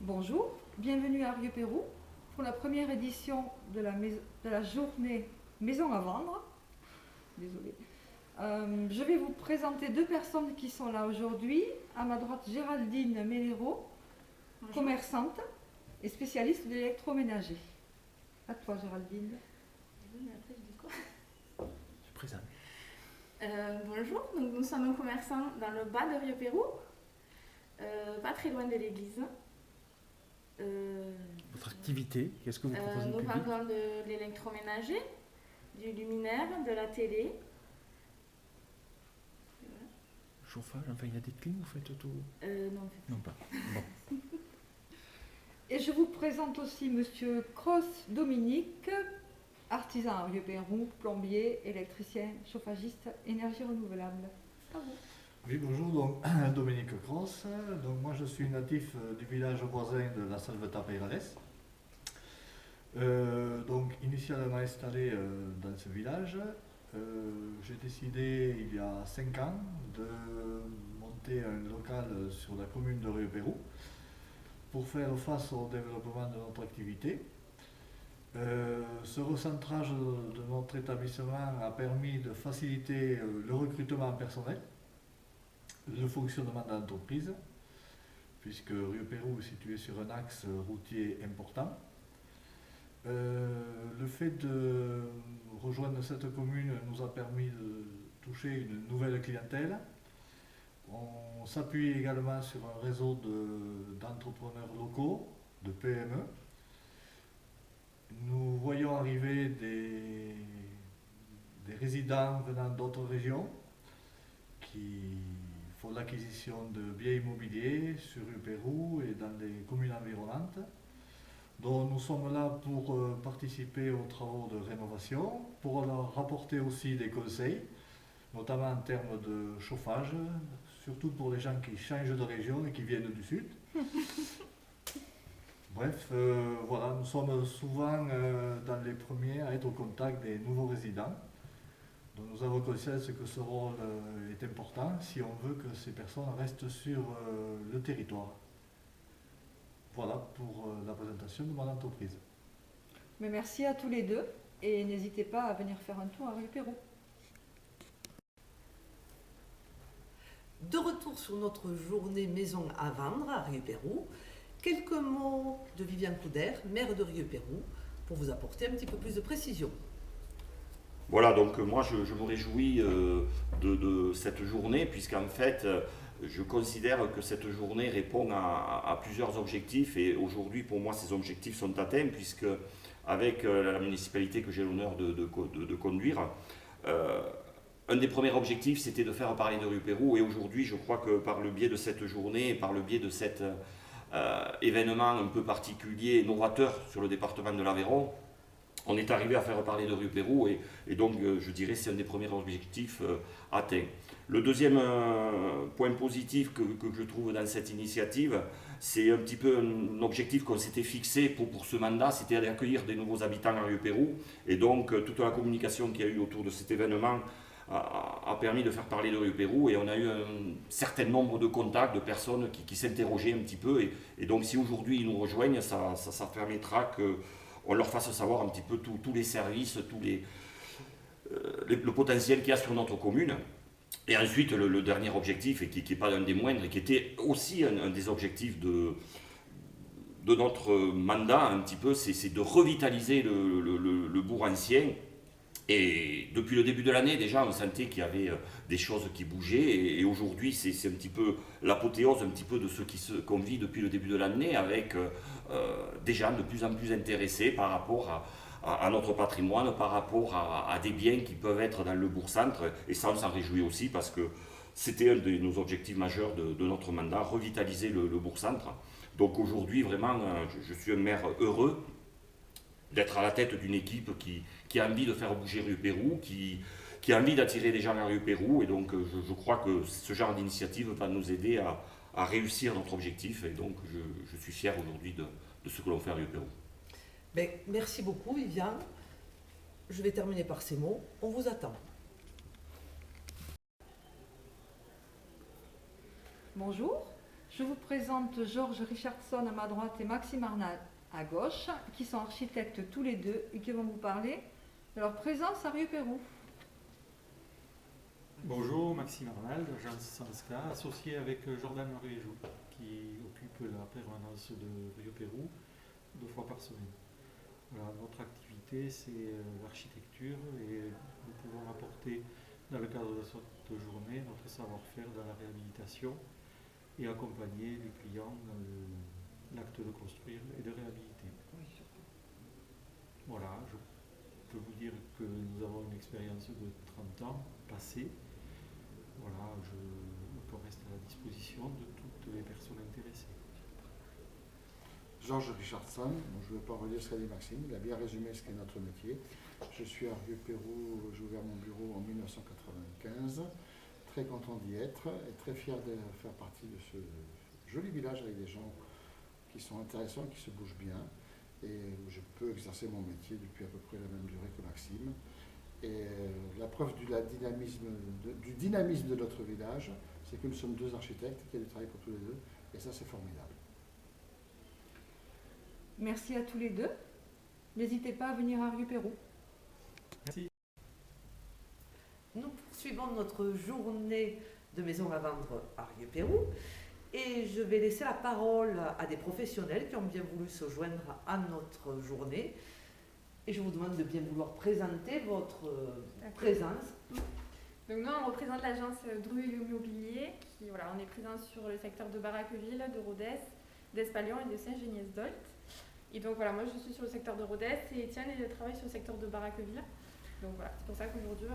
Bonjour, bienvenue à Rieux-Pérou pour la première édition de la journée Maison à vendre. Désolée. Je vais vous présenter deux personnes qui sont là aujourd'hui. À ma droite, Géraldine Melero, commerçante et spécialiste de l'électroménager. À toi, Géraldine. Oui, mais après, je dis quoi? Je présente. Bonjour, donc nous sommes un commerçant dans le bas de Rieux-Pérou, pas très loin de l'église. Votre activité, qu'est-ce que vous proposez au Nous public? vendons de l'électroménager, du luminaire, de la télé. Chauffage, enfin il y a des clims, vous faites tout? Non, en fait. Non pas. Bon. Et je vous présente aussi Monsieur Cross Dominique, artisan à Rieux-Pérou, plombier, électricien, chauffagiste, énergie renouvelable. À vous. Oui, bonjour, donc Dominique Cross. Donc, moi, je suis natif du village voisin de la Salvetat-Peyrales. Donc, initialement installé dans ce village, j'ai décidé il y a 5 ans de monter un local sur la commune de Rieux-Pérou pour faire face au développement de notre activité. Ce recentrage de notre établissement a permis de faciliter le recrutement personnel, le fonctionnement de l'entreprise, puisque Rieux-Pérou est situé sur un axe routier important. Le fait de rejoindre cette commune nous a permis de toucher une nouvelle clientèle. On s'appuie également sur un réseau d'entrepreneurs locaux, de PME. Nous voyons arriver des résidents venant d'autres régions qui font l'acquisition de biens immobiliers sur Rieux-Pérou et dans les communes environnantes. Donc nous sommes là pour participer aux travaux de rénovation, pour leur apporter aussi des conseils, notamment en termes de chauffage, surtout pour les gens qui changent de région et qui viennent du sud. Bref, voilà, nous sommes souvent dans les premiers à être au contact des nouveaux résidents. Donc nous avons conscience que ce rôle est important si on veut que ces personnes restent sur le territoire. Voilà pour la présentation de mon entreprise. Mais merci à tous les deux et n'hésitez pas à venir faire un tour à Rieux-Pérou. De retour sur notre journée maison à vendre à Rieux-Pérou, quelques mots de Viviane Couder, maire de Rieux-Pérou, pour vous apporter un petit peu plus de précision. Voilà, donc moi je me réjouis de cette journée, puisqu'en fait je considère que cette journée répond à plusieurs objectifs, et aujourd'hui pour moi ces objectifs sont atteints, puisque avec la municipalité que j'ai l'honneur de conduire, un des premiers objectifs c'était de faire parler de Rieux-Pérou, et aujourd'hui je crois que par le biais de cette journée, et par le biais de cet événement un peu particulier et novateur sur le département de l'Aveyron, on est arrivé à faire parler de Rieux-Pérou, et donc je dirais c'est un des premiers objectifs atteints. Le deuxième point positif que je trouve dans cette initiative, c'est un petit peu un objectif qu'on s'était fixé pour ce mandat, c'était d'accueillir des nouveaux habitants à Rieux-Pérou, et donc toute la communication qu'il y a eu autour de cet événement a permis de faire parler de Rieux-Pérou, et on a eu un certain nombre de contacts, de personnes qui s'interrogeaient un petit peu, et donc si aujourd'hui ils nous rejoignent, ça permettra que on leur fasse savoir un petit peu tous les services, le potentiel qu'il y a sur notre commune. Et ensuite, le dernier objectif, et qui n'est pas un des moindres, et qui était aussi un des objectifs de notre mandat, un petit peu, c'est de revitaliser le bourg ancien. Et depuis le début de l'année, déjà, on sentait qu'il y avait des choses qui bougeaient. Et aujourd'hui, c'est un petit peu l'apothéose un petit peu de ce qu'on vit depuis le début de l'année, avec des gens de plus en plus intéressés par rapport à notre patrimoine, par rapport à des biens qui peuvent être dans le bourg-centre. Et ça, on s'en réjouit aussi, parce que c'était un de nos objectifs majeurs de notre mandat, revitaliser le bourg-centre. Donc aujourd'hui, vraiment, je suis un maire heureux d'être à la tête d'une équipe qui a envie de faire bouger Rieux-Pérou, qui a envie d'attirer des gens à Rieux-Pérou, et donc je crois que ce genre d'initiative va nous aider à réussir notre objectif, et donc je suis fier aujourd'hui de ce que l'on fait à Rieux-Pérou. Ben, merci beaucoup Viviane. Je vais terminer par ces mots. On vous attend. Bonjour, Je vous présente Georges Richardson à ma droite et Maxime Arnal à gauche, qui sont architectes tous les deux et qui vont vous parler de leur présence à Rieux-Pérou. Bonjour, Maxime Arnal, d'agence Sanska, associé avec Jordan Mariejou, qui occupe la permanence de Rieux-Pérou 2 fois par semaine. Voilà, notre activité, c'est l'architecture et nous pouvons apporter, dans le cadre de cette journée, notre savoir-faire dans la réhabilitation et accompagner les clients dans l'acte de construire et de réhabiliter. Voilà, je peux vous dire que nous avons une expérience de 30 ans passée. Voilà, on reste à la disposition de toutes les personnes intéressées. Georges Richardson, je ne vais pas redire ce qu'a dit Maxime, il a bien résumé ce qu'est notre métier. Je suis à Rieux-Pérou, j'ai ouvert mon bureau en 1995, très content d'y être et très fier de faire partie de ce joli village avec des gens qui sont intéressants, qui se bougent bien et où je peux exercer mon métier depuis à peu près la même durée que Maxime. Et la preuve du dynamisme de notre village, c'est que nous sommes 2 architectes qui ont du travail pour tous les 2 et ça c'est formidable. Merci à tous les deux. N'hésitez pas à venir à Rieux-Pérou. Merci. Nous poursuivons notre journée de maison à vendre à Rieux-Pérou et je vais laisser la parole à des professionnels qui ont bien voulu se joindre à notre journée. Et je vous demande de bien vouloir présenter votre présence. Donc nous, on représente l'agence Dru Immobilier, qui, voilà, on est présent sur le secteur de Barraqueville, de Rodez, d'Espalion et de Saint-Geniez-d'Olt. Et donc voilà, moi je suis sur le secteur de Rodez et Étienne travaille sur le secteur de Barraqueville. Donc voilà, c'est pour ça qu'aujourd'hui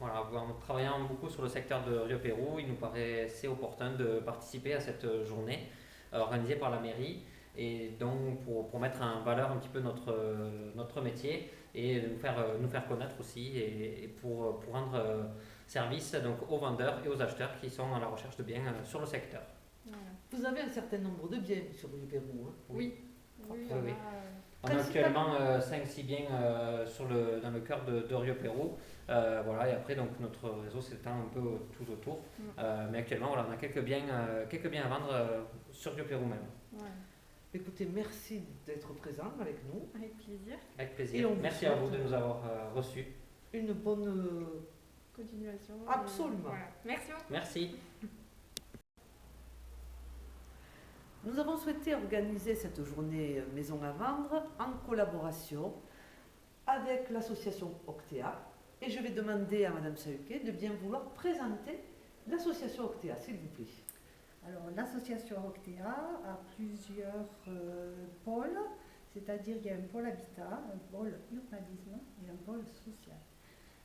en travaillant beaucoup sur le secteur de Rieux-Pérou, il nous paraissait opportun de participer à cette journée organisée par la mairie. Et donc pour mettre en valeur un petit peu notre métier et nous faire connaître aussi et pour rendre service donc, aux vendeurs et aux acheteurs qui sont à la recherche de biens sur le secteur. Voilà. Vous avez un certain nombre de biens sur Rieux-Pérou. Hein. Oui. On a actuellement 5-6 biens dans le cœur de Rieux-Pérou. Voilà, et après donc, notre réseau s'étend un peu tout autour. Mais actuellement voilà, on a quelques biens à vendre sur Rieux-Pérou même. Voilà. Écoutez, merci d'être présent avec nous. Avec plaisir. Avec plaisir. Merci à vous de nous avoir reçus. Une bonne continuation. Absolument. Voilà. Merci beaucoup. Merci. Nous avons souhaité organiser cette journée maison à vendre en collaboration avec l'association Octea. Et je vais demander à Madame Sahuquet de bien vouloir présenter l'association Octea, s'il vous plaît. Alors, l'association Octea a plusieurs pôles, c'est-à-dire il y a un pôle habitat, un pôle urbanisme et un pôle social.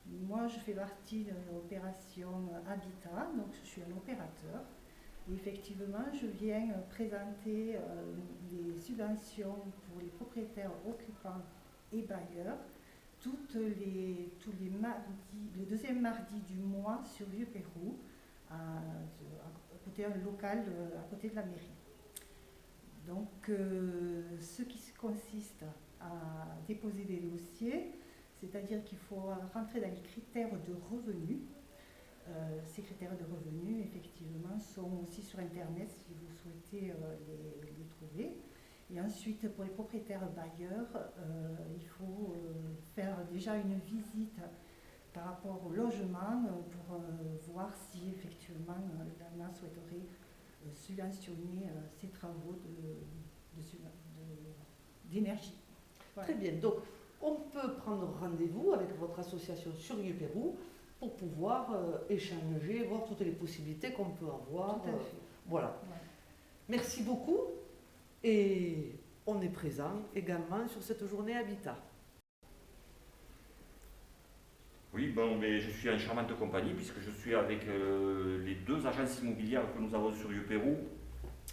Moi, je fais partie de l'opération habitat, donc je suis un opérateur. Et effectivement, je viens présenter les subventions pour les propriétaires occupants et bailleurs tous les mardis, le deuxième mardi du mois sur Rieux-Pérou, à côté un local à côté de la mairie. Donc, ce qui consiste à déposer des dossiers, c'est-à-dire qu'il faut rentrer dans les critères de revenus. Ces critères de revenus, effectivement, sont aussi sur Internet si vous souhaitez les trouver. Et ensuite, pour les propriétaires bailleurs, il faut faire déjà une visite par rapport au logement pour voir si effectivement l'ANA souhaiterait subventionner ces travaux d'énergie. Voilà. Très bien, donc on peut prendre rendez-vous avec votre association sur Rieux-Pérou pour pouvoir échanger, voir toutes les possibilités qu'on peut avoir. Tout à fait. Voilà. Ouais. Merci beaucoup et on est présent également sur cette journée Habitat. Oui, bon, mais je suis en charmante compagnie puisque je suis avec les 2 agences immobilières que nous avons sur Rieux-Pérou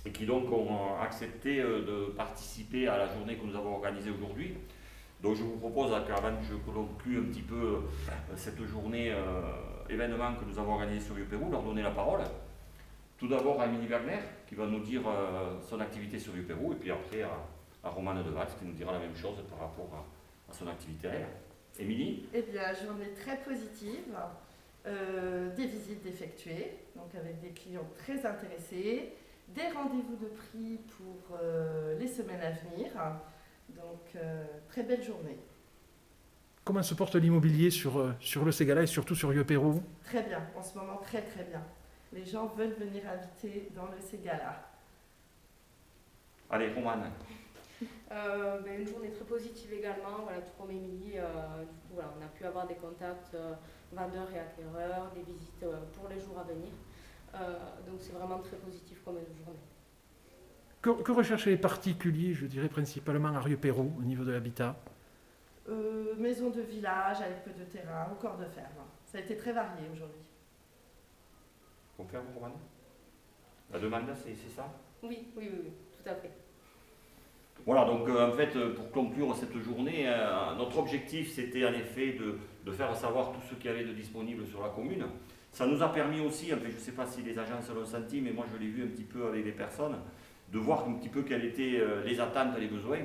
et qui donc ont accepté de participer à la journée que nous avons organisée aujourd'hui. Donc je vous propose qu'avant que je conclue un petit peu cette journée événement que nous avons organisé sur Rieux-Pérou, leur donner la parole. Tout d'abord à Émilie Wagner qui va nous dire son activité sur Rieux-Pérou et puis après à Romane Deval qui nous dira la même chose par rapport à son activité. Émilie ? Eh bien, journée très positive. des visites d'effectuer, donc avec des clients très intéressés, des rendez-vous de prix pour les semaines à venir. Donc, très belle journée. Comment se porte l'immobilier sur le Ségala et surtout sur Rieux-Pérou? Très bien, en ce moment très très bien. Les gens veulent venir habiter dans le Ségala. Allez, Romane. Une journée très positive également, voilà, tout comme Émilie. Du coup, voilà, on a pu avoir des contacts vendeurs et acquéreurs, des visites pour les jours à venir. Donc c'est vraiment très positif comme journée. Que recherchent les particuliers, je dirais principalement à Rieux-Pérou, au niveau de l'habitat? Maison de village avec peu de terrain ou corps de ferme. Ça a été très varié aujourd'hui. Confirme, Romane? La demande, c'est ça? Oui, tout à fait. Voilà, donc en fait, pour conclure cette journée, notre objectif c'était en effet de faire savoir tout ce qu'il y avait de disponible sur la commune. Ça nous a permis aussi, en fait, je ne sais pas si les agences l'ont senti, mais moi je l'ai vu un petit peu avec les personnes, de voir un petit peu quelles étaient les attentes et les besoins.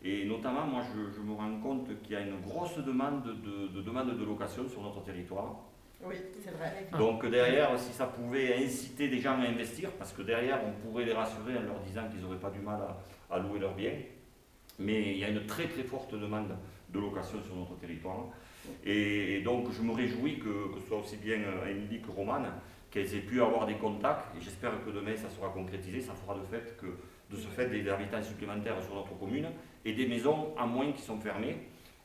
Et notamment, moi je me rends compte qu'il y a une grosse demande de location sur notre territoire. Oui, c'est vrai. Donc derrière, si ça pouvait inciter des gens à investir, parce que derrière, on pourrait les rassurer en leur disant qu'ils n'auraient pas du mal à louer leurs biens. Mais il y a une très très forte demande de location sur notre territoire. Et donc je me réjouis que ce soit aussi bien Émilie que Romane, qu'elles aient pu avoir des contacts. Et j'espère que demain ça sera concrétisé. Ça fera de ce fait des habitants supplémentaires sur notre commune et des maisons à moins qui sont fermées.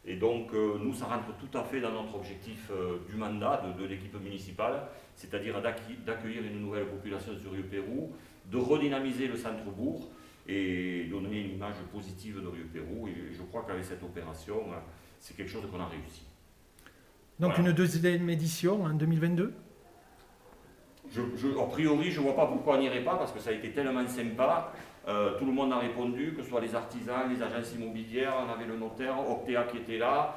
Et donc, nous, ça rentre tout à fait dans notre objectif du mandat de l'équipe municipale, c'est-à-dire d'accueillir une nouvelle population sur Rieux-Pérou, de redynamiser le centre-bourg et donner une image positive de Rieux-Pérou. Et je crois qu'avec cette opération, c'est quelque chose qu'on a réussi. Donc voilà. Une deuxième édition en 2022? A priori, je ne vois pas pourquoi on n'irait pas, parce que ça a été tellement sympa. Tout le monde a répondu, que ce soit les artisans, les agences immobilières, on avait le notaire, Octea qui était là.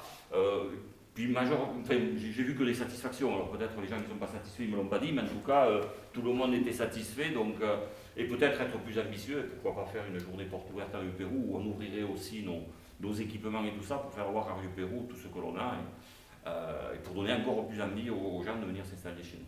Puis j'ai vu que des satisfactions. Alors peut-être les gens qui ne sont pas satisfaits, ils ne me l'ont pas dit, mais en tout cas, tout le monde était satisfait. Donc, et peut-être être plus ambitieux, et pourquoi pas faire une journée porte ouverte à Rieux-Pérou, où on ouvrirait aussi nos équipements et tout ça, pour faire voir à Rieux-Pérou tout ce que l'on a, et pour donner encore plus envie aux gens de venir s'installer chez nous.